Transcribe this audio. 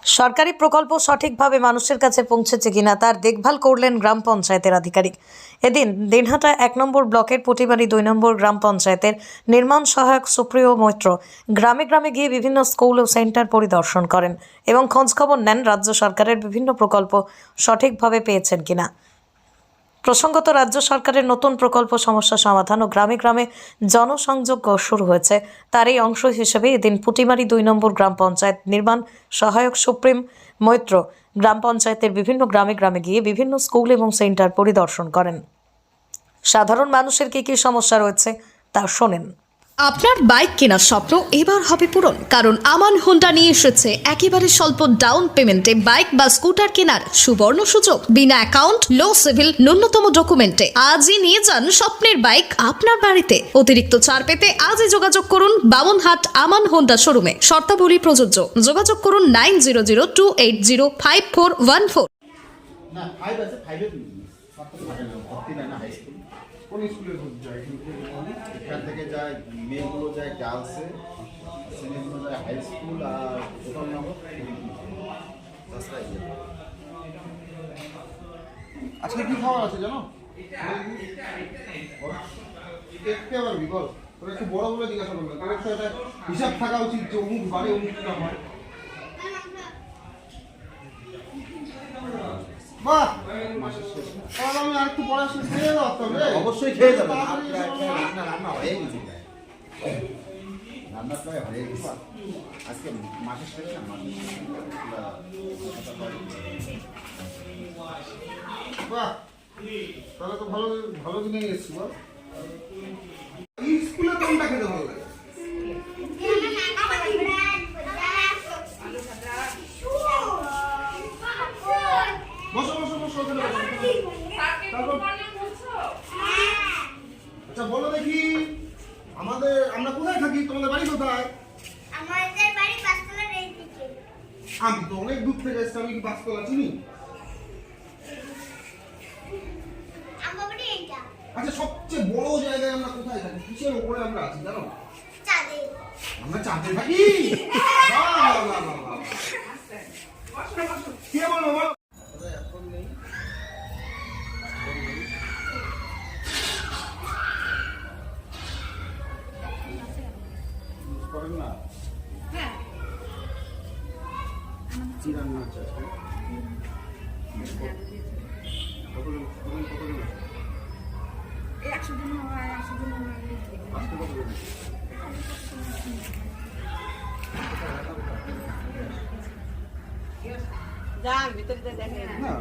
সরকারি প্রকল্প সঠিকভাবে মানুষের কাছে পৌঁছেছে কিনা তার দেখভাল করলেন গ্রাম পঞ্চায়েতের আধিকারিক। এদিন দিনহাটা ১ নম্বর ব্লকের পুটিমারি ২ নম্বর গ্রাম পঞ্চায়েতের নির্মাণ সহায়ক সুপ্রিয় মৈত্র গ্রামে গ্রামে গিয়ে বিভিন্ন স্কুল ও সেন্টার পরিদর্শন করেন এবং খোঁজখবর নেন রাজ্য সরকারের বিভিন্ন প্রকল্প সঠিকভাবে পেয়েছেন কিনা। প্রসঙ্গত, রাজ্য সরকারের নতুন প্রকল্প সমস্যা সমাধান ও গ্রামে গ্রামে জনসংযোগ শুরু হয়েছে। তার এই অংশ হিসেবে এদিন পুটিমারি ২ নম্বর গ্রাম পঞ্চায়েত নির্মাণ সহায়ক সুপ্রিম মৈত্র গ্রাম পঞ্চায়েতের বিভিন্ন গ্রামে গ্রামে গিয়ে বিভিন্ন স্কুল এবং সেন্টার পরিদর্শন করেন। সাধারণ মানুষের কি কি সমস্যা রয়েছে তা শোনেন। আপনার বাইক কেনার স্বপ্ন এবার হবে পূরণ, কারণ আমান হোন্ডা নিয়ে এসেছে একেবারে স্বল্প ডাউন পেমেন্টে বাইক বা স্কুটার কেনার সুবর্ণ সুযোগ। বিনা অ্যাকাউন্ট, লো সিভিল, ন্যূনতম ডকুমেন্টে আজই নিয়ে যান স্বপ্নের বাইক আপনার বাড়িতে। অতিরিক্ত ছাড় পেতে আজই যোগাযোগ করুন বামনহাট আমান হোন্ডা শোরুমে। শর্তাবলী প্রযোজ্য। যোগাযোগ করুন 9002805414। না, 5 আছে, 5 এর ভর্তি নেয় না হাই স্কুল। কোন স্কুলে যায়? এখান থেকে যায় মেয়েগুলো যায় গার্লসে, ছেলেগুলো যায় হাই স্কুল আর প্রথম নম্বর আজকে কি খাবার আছে জানো? দেখতে আবার বিকল তোর একটু বড় বলে জিজ্ঞাসা করবে, তোর একটু একটা হিসাব থাকা উচিত যে অমুক বাড়ি অমুকটা হয়। বাহ, তাহলে আমি আর একটু পরে আসলে খেয়ে দাও তবে। অবশ্যই খেয়ে যাবেন। রান্না হয়ে গেছে, রান্না প্রায় হয়ে গেছে। আজকে মাসের শেষে না, বাহ, তাহলে তো ভালো ভালো দিনে এসেছি। বল, এই স্কুলে কোনটা খেতে ভালো লাগে? বসো বসো বসো, ওখানে বসো। তারপর আচ্ছা বলো দেখি, আমরা কোথায় থাকি? তোমাদের বাড়ি কোথায়? আমাদের বাড়ি পাঁচতলার এই দিকে। আমি তো অনেক দূর থেকে এসেছি, আমি কি পাঁচতলা চিনি? আমার বাড়ি এইটা। আচ্ছা, সবচেয়ে বড় জায়গায় আমরা কোথায় থাকি? কিসের উপরে আমরা আছি জানো? চাঁদে। আমরা চাঁদে থাকি। বাহ, বাহ, বাহ, বাহ, বাহ। কে বলো বলো? এখন নেই। করেন না? কি রান্না আছে আজকে? কতজন আছে? আজকে কতজন আছে? যান ভিতরে দেখেন। না